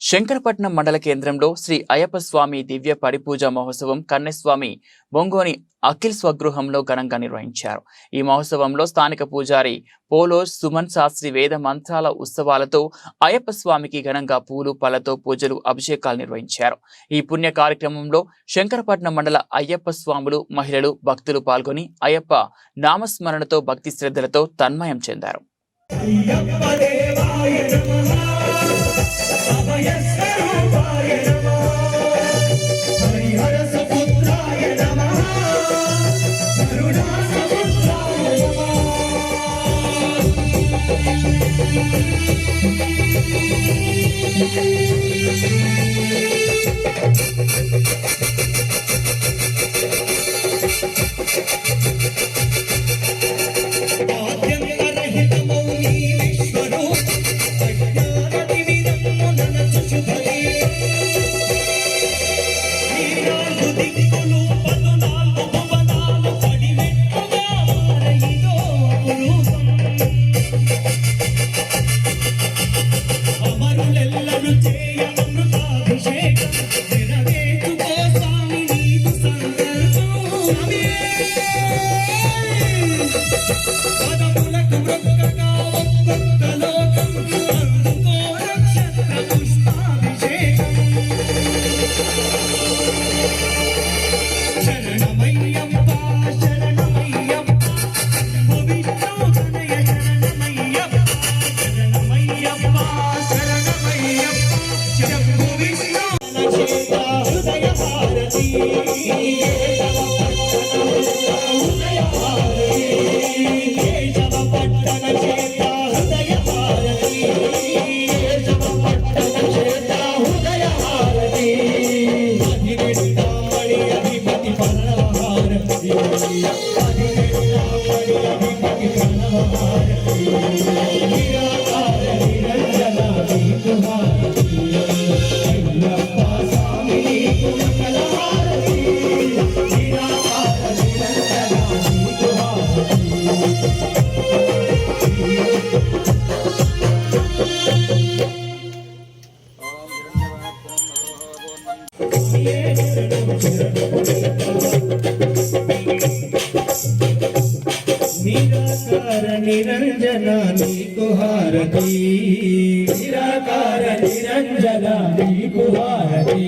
శంకరపట్నం మండల కేంద్రంలో శ్రీ అయ్యప్ప స్వామి దివ్య పడిపూజ మహోత్సవం కన్నెస్వామి బొంగోని అఖిల్ స్వగృహంలో ఘనంగా నిర్వహించారు. ఈ మహోత్సవంలో స్థానిక పూజారి పోలో సుమన్ శాస్త్రి వేద మంత్రాల ఉత్సవాలతో అయ్యప్ప స్వామికి ఘనంగా పూలు పళ్లతో పూజలు అభిషేకాలు నిర్వహించారు. ఈ పుణ్య కార్యక్రమంలో శంకరపట్నం మండల అయ్యప్ప స్వాములు మహిళలు భక్తులు పాల్గొని అయ్యప్ప నామస్మరణతో భక్తి శ్రద్ధలతో తన్మయం చెందారు. నిరంజన నీకు హారతి, నిరాకార నిరంజన నీకు హారతి,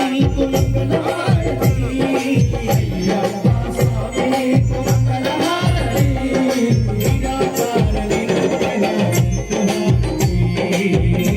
నీకు మంగళహారతి, అయ్యప్ప స్వామి నీకు మంగళహారతి, నిరాకార నిరంజన నీకు హారతి.